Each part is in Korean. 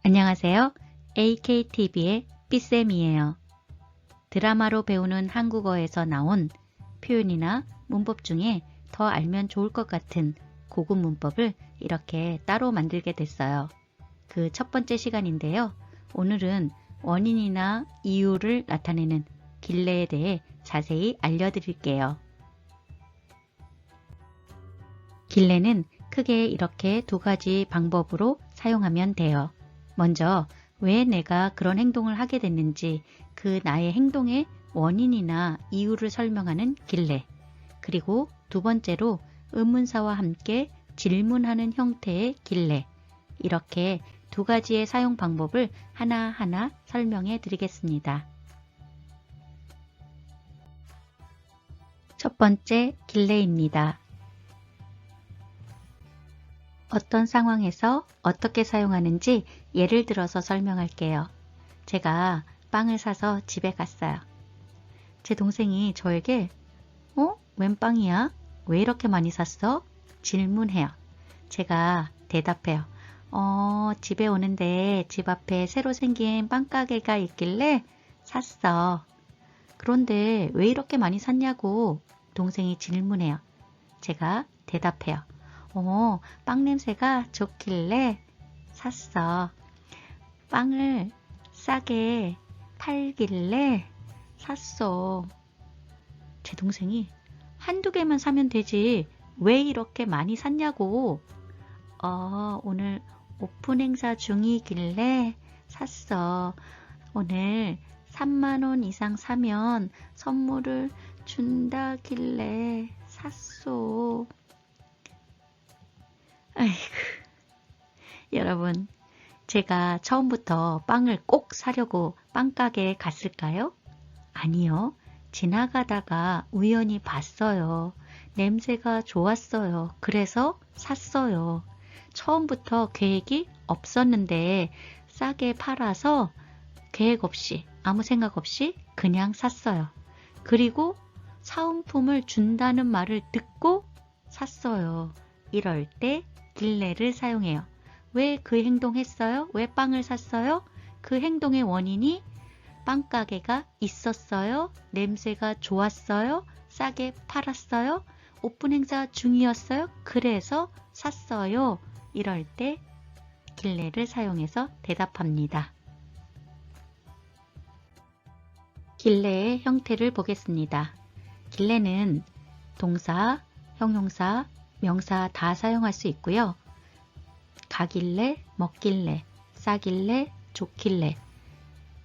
안녕하세요. AKTV의 삐쌤이에요. 드라마로 배우는 한국어에서 나온 표현이나 문법 중에 더 알면 좋을 것 같은 고급 문법을 이렇게 따로 만들게 됐어요. 그 첫 번째 시간인데요. 오늘은 원인이나 이유를 나타내는 길래에 대해 자세히 알려드릴게요. 길래는 크게 이렇게 두 가지 방법으로 사용하면 돼요. 먼저 왜 내가 그런 행동을 하게 됐는지 그 나의 행동의 원인이나 이유를 설명하는 길래, 그리고 두 번째로 의문사와 함께 질문하는 형태의 길래, 이렇게 두 가지의 사용 방법을 하나하나 설명해 드리겠습니다. 첫 번째 길래입니다. 어떤 상황에서 어떻게 사용하는지 예를 들어서 설명할게요. 제가 빵을 사서 집에 갔어요. 제 동생이 저에게 웬 빵이야? 왜 이렇게 많이 샀어? 질문해요. 제가 대답해요. 집에 오는데 집 앞에 새로 생긴 빵가게가 있길래 샀어. 그런데 왜 이렇게 많이 샀냐고 동생이 질문해요. 제가 대답해요. 빵 냄새가 좋길래 샀어. 빵을 싸게 팔길래 샀어. 제 동생이 한두 개만 사면 되지 왜 이렇게 많이 샀냐고. 오늘 오픈 행사 중이길래 샀어. 오늘 3만원 이상 사면 선물을 준다길래 샀어. 아이고, 여러분, 제가 처음부터 빵을 꼭 사려고 빵가게에 갔을까요? 아니요. 지나가다가 우연히 봤어요. 냄새가 좋았어요. 그래서 샀어요. 처음부터 계획이 없었는데 싸게 팔아서 계획 없이 아무 생각 없이 그냥 샀어요. 그리고 사은품을 준다는 말을 듣고 샀어요. 이럴 때 길래를 사용해요. 왜 그 행동했어요? 왜 빵을 샀어요? 그 행동의 원인이 빵가게가 있었어요? 냄새가 좋았어요? 싸게 팔았어요? 오픈 행사 중이었어요? 그래서 샀어요. 이럴 때 길래를 사용해서 대답합니다. 길래의 형태를 보겠습니다. 길래는 동사, 형용사, 명사 다 사용할 수 있고요. 가길래, 먹길래, 싸길래, 좋길래.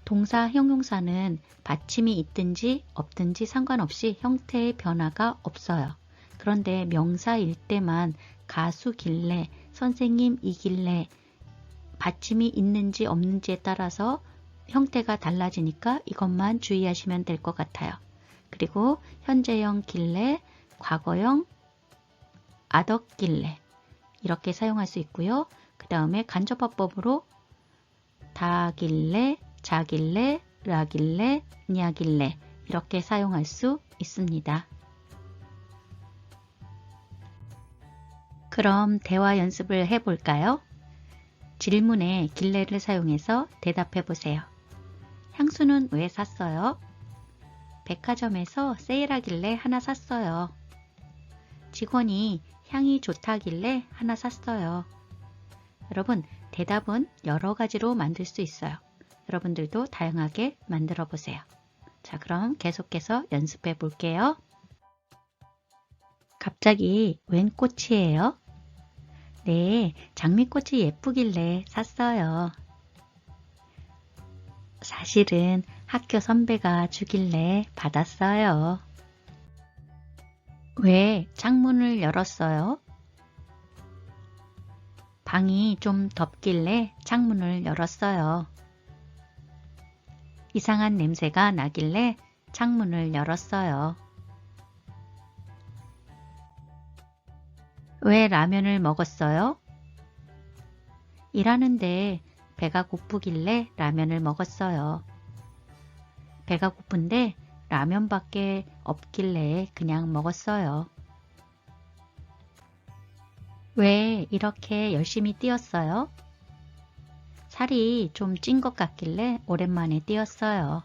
동사, 형용사는 받침이 있든지 없든지 상관없이 형태의 변화가 없어요. 그런데 명사일 때만 가수길래, 선생님이길래 받침이 있는지 없는지에 따라서 형태가 달라지니까 이것만 주의하시면 될 것 같아요. 그리고 현재형 길래, 과거형 아덕길래 이렇게 사용할 수 있고요. 그 다음에 간접화법으로 다길래, 자길래, 라길래, 냐길래 이렇게 사용할 수 있습니다. 그럼 대화 연습을 해볼까요? 질문에 길래를 사용해서 대답해 보세요. 향수는 왜 샀어요? 백화점에서 세일하길래 하나 샀어요. 직원이 향이 좋다길래 하나 샀어요. 여러분, 대답은 여러 가지로 만들 수 있어요. 여러분들도 다양하게 만들어 보세요. 자, 그럼 계속해서 연습해 볼게요. 갑자기 웬 꽃이에요? 네, 장미꽃이 예쁘길래 샀어요. 사실은 학교 선배가 주길래 받았어요. 왜 창문을 열었어요? 방이 좀 덥길래 창문을 열었어요. 이상한 냄새가 나길래 창문을 열었어요. 왜 라면을 먹었어요? 일하는데 배가 고프길래 라면을 먹었어요. 배가 고픈데 라면밖에 없길래 그냥 먹었어요. 왜 이렇게 열심히 뛰었어요? 살이 좀 찐 것 같길래 오랜만에 뛰었어요.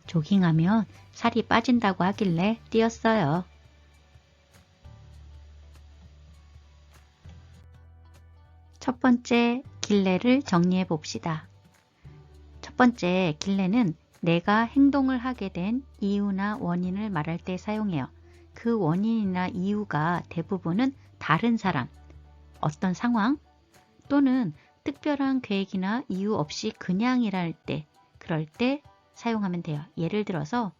조깅하면 살이 빠진다고 하길래 뛰었어요. 첫 번째 길래를 정리해 봅시다. 첫 번째 길래는 내가 행동을 하게 된 이유나 원인을 말할 때 사용해요. 그 원인이나 이유가 대부분은 다른 사람, 어떤 상황 또는 특별한 계획이나 이유 없이 그냥 일할 때, 그럴 때 사용하면 돼요. 예를 들어서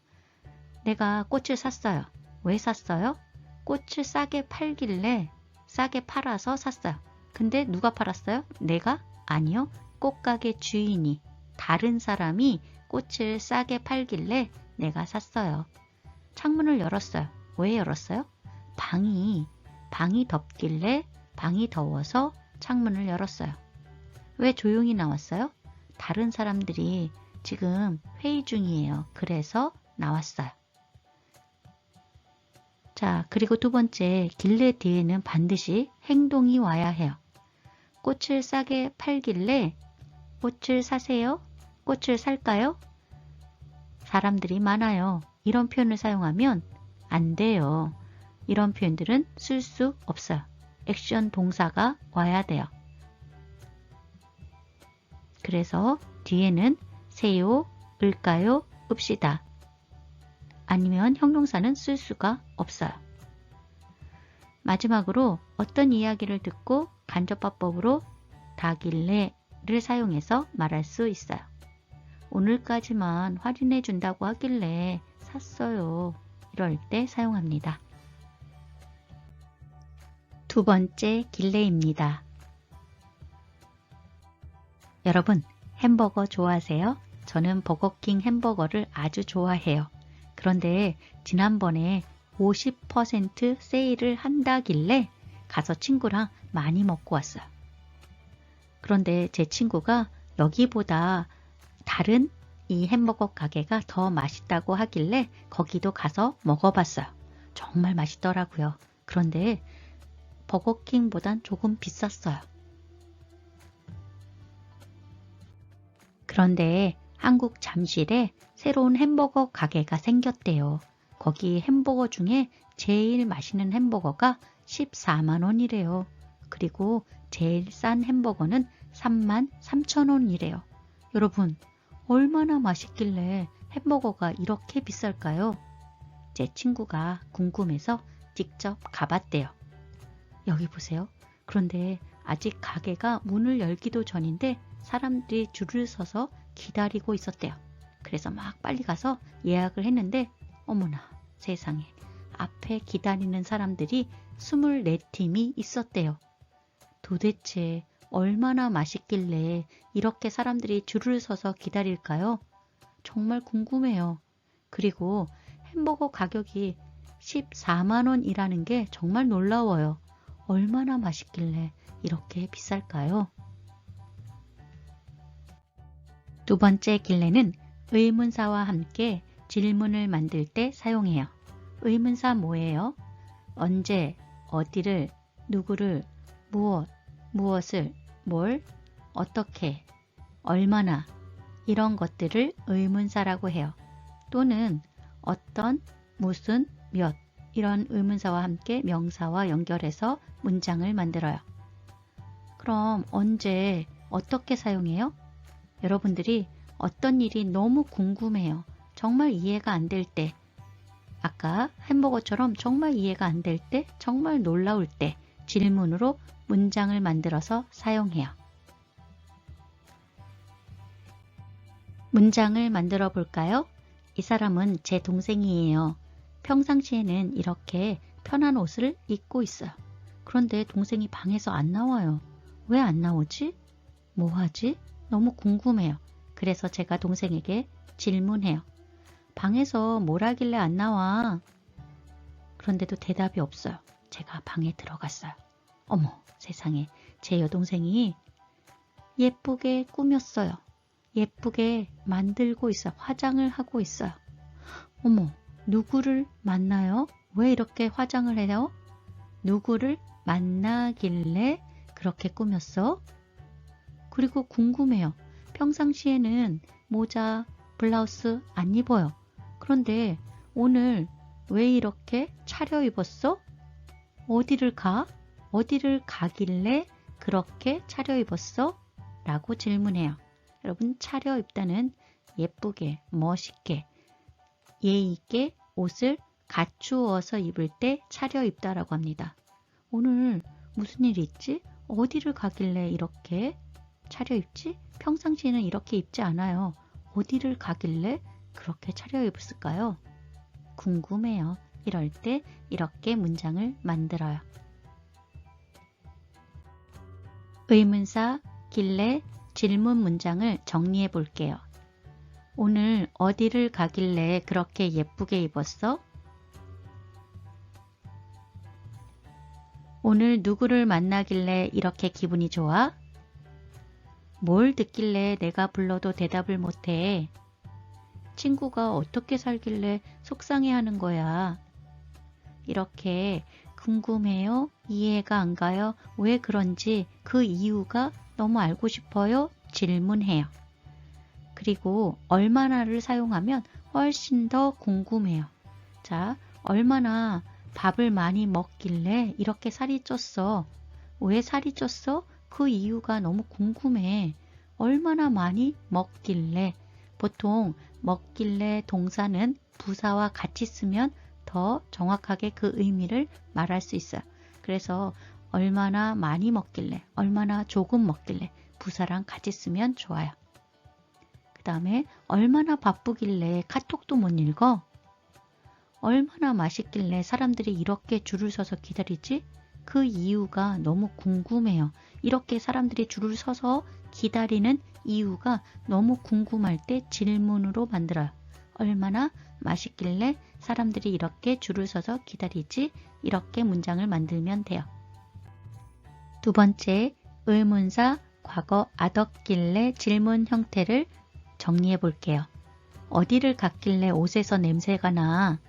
내가 꽃을 샀어요. 왜 샀어요? 꽃을 싸게 팔길래 싸게 팔아서 샀어요. 근데 누가 팔았어요? 내가? 아니요. 꽃가게 주인이, 다른 사람이 꽃을 싸게 팔길래 내가 샀어요. 창문을 열었어요. 왜 열었어요? 방이 덥길래 방이 더워서 창문을 열었어요. 왜 조용히 나왔어요? 다른 사람들이 지금 회의 중이에요. 그래서 나왔어요. 자, 그리고 두 번째, 길래 뒤에는 반드시 행동이 와야 해요. 꽃을 싸게 팔길래 꽃을 사세요? 꽃을 살까요? 사람들이 많아요. 이런 표현을 사용하면 안 돼요. 이런 표현들은 쓸 수 없어요. 액션 동사가 와야 돼요. 그래서 뒤에는 세요, 을까요, 읍시다. 아니면 형용사는 쓸 수가 없어요. 마지막으로 어떤 이야기를 듣고 간접화법으로 다길래를 사용해서 말할 수 있어요. 오늘까지만 할인해 준다고 하길래 샀어요. 이럴 때 사용합니다. 두 번째 길래입니다. 여러분, 햄버거 좋아하세요? 저는 버거킹 햄버거를 아주 좋아해요. 그런데 지난번에 50% 세일을 한다길래 가서 친구랑 많이 먹고 왔어요. 그런데 제 친구가 여기보다 다른 이 햄버거 가게가 더 맛있다고 하길래 거기도 가서 먹어봤어요. 정말 맛있더라고요. 그런데 버거킹보단 조금 비쌌어요. 그런데 한국 잠실에 새로운 햄버거 가게가 생겼대요. 거기 햄버거 중에 제일 맛있는 햄버거가 14만 원이래요. 그리고 제일 싼 햄버거는 33,000원이래요. 여러분, 얼마나 맛있길래 햄버거가 이렇게 비쌀까요? 제 친구가 궁금해서 직접 가봤대요. 여기 보세요. 그런데 아직 가게가 문을 열기도 전인데 사람들이 줄을 서서 기다리고 있었대요. 그래서 막 빨리 가서 예약을 했는데 어머나 세상에, 앞에 기다리는 사람들이 24팀이 있었대요. 도대체 얼마나 맛있길래 이렇게 사람들이 줄을 서서 기다릴까요? 정말 궁금해요. 그리고 햄버거 가격이 14만 원이라는 게 정말 놀라워요. 얼마나 맛있길래 이렇게 비쌀까요? 두 번째 길래는 의문사와 함께 질문을 만들 때 사용해요. 의문사 뭐예요? 언제, 어디를, 누구를, 무엇, 무엇을, 뭘, 어떻게, 얼마나 이런 것들을 의문사라고 해요. 또는 어떤, 무슨, 몇 이런 의문사와 함께 명사와 연결해서 문장을 만들어요. 그럼 언제, 어떻게 사용해요? 여러분들이 어떤 일이 너무 궁금해요. 정말 이해가 안 될 때, 아까 햄버거처럼 정말 이해가 안 될 때, 정말 놀라울 때 질문으로 문장을 만들어서 사용해요. 문장을 만들어 볼까요? 이 사람은 제 동생이에요. 평상시에는 이렇게 편한 옷을 입고 있어요. 그런데 동생이 방에서 안 나와요. 왜 안 나오지? 뭐 하지? 너무 궁금해요. 그래서 제가 동생에게 질문해요. 방에서 뭘 하길래 안 나와? 그런데도 대답이 없어요. 제가 방에 들어갔어요. 어머 세상에, 제 여동생이 예쁘게 꾸몄어요. 예쁘게 만들고 있어요. 화장을 하고 있어요. 어머, 누구를 만나요? 왜 이렇게 화장을 해요? 누구를 만나길래 그렇게 꾸몄어? 그리고 궁금해요. 평상시에는 모자, 블라우스 안 입어요. 그런데 오늘 왜 이렇게 차려입었어? 어디를 가? 어디를 가길래 그렇게 차려입었어? 라고 질문해요. 여러분, 차려입다는 예쁘게, 멋있게, 예의 있게 옷을 갖추어서 입을 때 차려입다라고 합니다. 오늘 무슨 일이 있지? 어디를 가길래 이렇게 차려입지? 평상시에는 이렇게 입지 않아요. 어디를 가길래 그렇게 차려입었을까요? 궁금해요. 이럴 때 이렇게 문장을 만들어요. 의문사 길래 질문 문장을 정리해 볼게요. 오늘 어디를 가길래 그렇게 예쁘게 입었어? 오늘 누구를 만나길래 이렇게 기분이 좋아? 뭘 듣길래 내가 불러도 대답을 못해? 친구가 어떻게 살길래 속상해하는 거야? 이렇게 궁금해요? 이해가 안 가요? 왜 그런지 그 이유가 너무 알고 싶어요? 질문해요. 그리고 얼마나를 사용하면 훨씬 더 궁금해요. 자, 얼마나 밥을 많이 먹길래 이렇게 살이 쪘어? 왜 살이 쪘어? 그 이유가 너무 궁금해. 얼마나 많이 먹길래. 보통 먹길래 동사는 부사와 같이 쓰면 더 정확하게 그 의미를 말할 수 있어요. 그래서 얼마나 많이 먹길래, 얼마나 조금 먹길래 부사랑 같이 쓰면 좋아요. 그 다음에 얼마나 바쁘길래 카톡도 못 읽어? 얼마나 맛있길래 사람들이 이렇게 줄을 서서 기다리지? 그 이유가 너무 궁금해요. 이렇게 사람들이 줄을 서서 기다리는 이유가 너무 궁금할 때 질문으로 만들어요. 얼마나 맛있길래 사람들이 이렇게 줄을 서서 기다리지? 이렇게 문장을 만들면 돼요. 두 번째, 의문사 과거 ad었길래 질문 형태를 정리해 볼게요. 어디를 갔길래 옷에서 냄새가 나?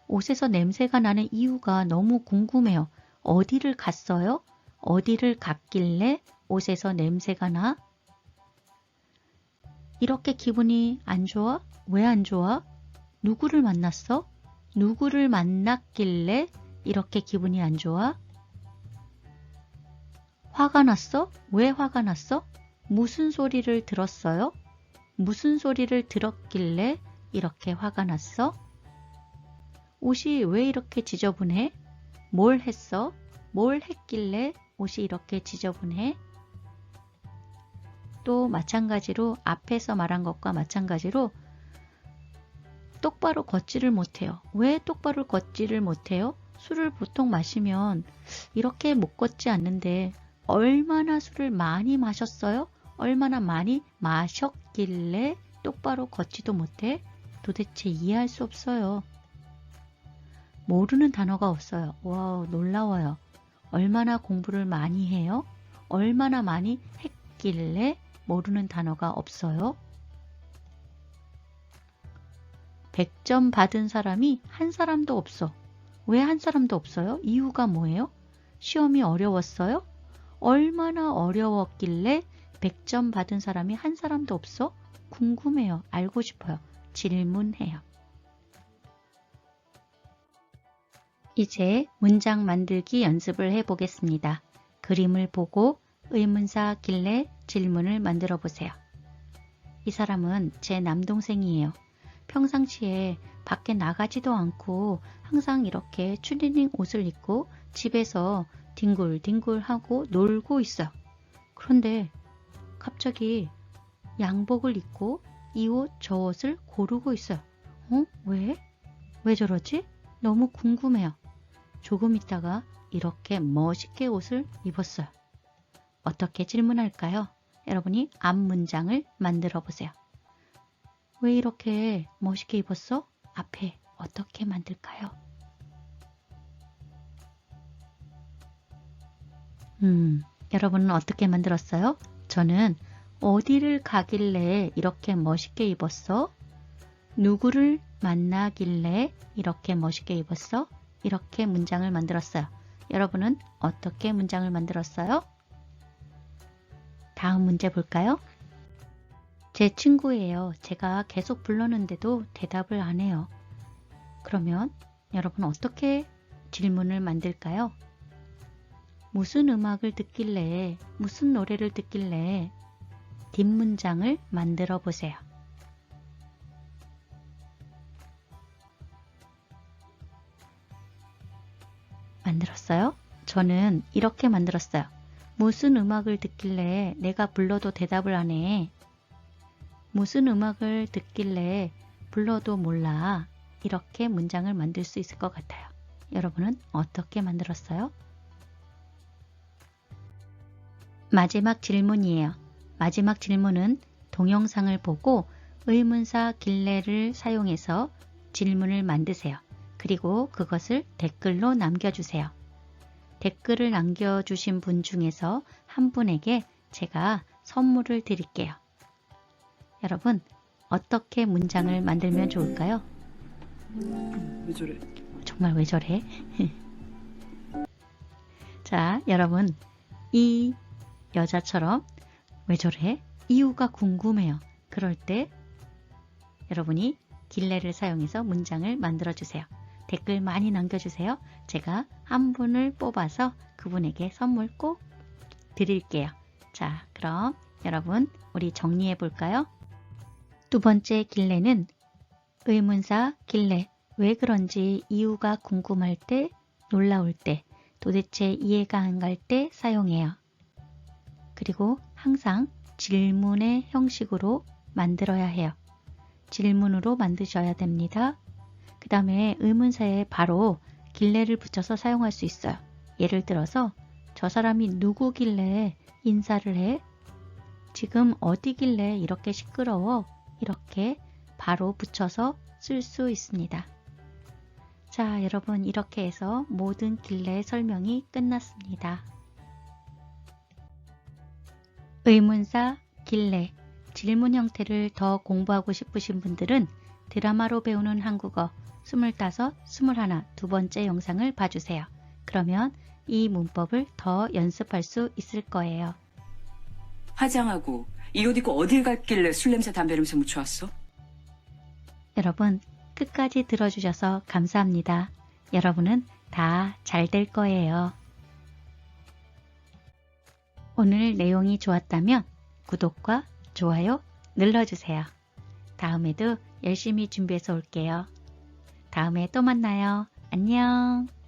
옷에서 냄새가 나는 이유가 너무 궁금해요. 어디를 갔어요? 어디를 갔길래 옷에서 냄새가 나? 이렇게 기분이 안 좋아? 왜 안 좋아? 누구를 만났어? 누구를 만났길래 이렇게 기분이 안 좋아? 화가 났어? 왜 화가 났어? 무슨 소리를 들었어요? 무슨 소리를 들었길래 이렇게 화가 났어? 옷이 왜 이렇게 지저분해? 뭘 했어? 뭘 했길래 옷이 이렇게 지저분해? 또 마찬가지로 앞에서 말한 것과 마찬가지로 똑바로 걷지를 못해요. 왜 똑바로 걷지를 못해요? 술을 보통 마시면 이렇게 못 걷지 않는데 얼마나 술을 많이 마셨어요? 얼마나 많이 마셨길래 똑바로 걷지도 못해? 도대체 이해할 수 없어요. 모르는 단어가 없어요. 와, 놀라워요. 얼마나 공부를 많이 해요? 얼마나 많이 했길래 모르는 단어가 없어요? 100점 받은 사람이 한 사람도 없어. 왜 한 사람도 없어요? 이유가 뭐예요? 시험이 어려웠어요? 얼마나 어려웠길래 100점 받은 사람이 한 사람도 없어? 궁금해요. 알고 싶어요. 질문해요. 이제 문장 만들기 연습을 해보겠습니다. 그림을 보고 의문사 길래 질문을 만들어 보세요. 이 사람은 제 남동생이에요. 평상시에 밖에 나가지도 않고 항상 이렇게 추리닝 옷을 입고 집에서 뒹굴뒹굴하고 놀고 있어요. 그런데 갑자기 양복을 입고 이 옷, 저 옷을 고르고 있어요. 왜? 왜 저러지? 너무 궁금해요. 조금 있다가 이렇게 멋있게 옷을 입었어요. 어떻게 질문할까요? 여러분이 앞 문장을 만들어 보세요. 왜 이렇게 멋있게 입었어? 앞에 어떻게 만들까요? 여러분은 어떻게 만들었어요? 저는 어디를 가길래 이렇게 멋있게 입었어? 누구를 만나길래 이렇게 멋있게 입었어? 이렇게 문장을 만들었어요. 여러분은 어떻게 문장을 만들었어요? 다음 문제 볼까요? 제 친구예요. 제가 계속 불렀는데도 대답을 안 해요. 그러면 여러분 어떻게 질문을 만들까요? 무슨 음악을 듣길래, 무슨 노래를 듣길래 뒷문장을 만들어 보세요. 만들었어요? 저는 이렇게 만들었어요. 무슨 음악을 듣길래 내가 불러도 대답을 안 해. 무슨 음악을 듣길래 불러도 몰라. 이렇게 문장을 만들 수 있을 것 같아요. 여러분은 어떻게 만들었어요? 마지막 질문이에요. 마지막 질문은 동영상을 보고 의문사 길래를 사용해서 질문을 만드세요. 그리고 그것을 댓글로 남겨주세요. 댓글을 남겨주신 분 중에서 한 분에게 제가 선물을 드릴게요. 여러분, 어떻게 문장을 만들면 좋을까요? 왜 저래? 정말 왜 저래? 자, 여러분, 이 여자처럼 왜 저래? 이유가 궁금해요. 그럴 때 여러분이 길래를 사용해서 문장을 만들어 주세요. 댓글 많이 남겨주세요. 제가 한 분을 뽑아서 그분에게 선물 꼭 드릴게요. 자, 그럼 여러분 우리 정리해 볼까요? 두 번째 길래는 의문사 길래, 왜 그런지 이유가 궁금할 때, 놀라울 때, 도대체 이해가 안 갈 때 사용해요. 그리고 항상 질문의 형식으로 만들어야 해요. 질문으로 만드셔야 됩니다. 그 다음에 의문사에 바로 길래를 붙여서 사용할 수 있어요. 예를 들어서 저 사람이 누구길래 인사를 해? 지금 어디길래 이렇게 시끄러워? 이렇게 바로 붙여서 쓸 수 있습니다. 자, 여러분 이렇게 해서 모든 길래 설명이 끝났습니다. 의문사 길래, 질문 형태를 더 공부하고 싶으신 분들은 드라마로 배우는 한국어 25, 21 두 번째 영상을 봐주세요. 그러면 이 문법을 더 연습할 수 있을 거예요. 화장하고 이 옷 입고 어딜 갔길래 술 냄새 담배 냄새 묻혀왔어? 여러분 끝까지 들어주셔서 감사합니다. 여러분은 다 잘 될 거예요. 오늘 내용이 좋았다면 구독과 좋아요 눌러주세요. 다음에도 열심히 준비해서 올게요. 다음에 또 만나요. 안녕.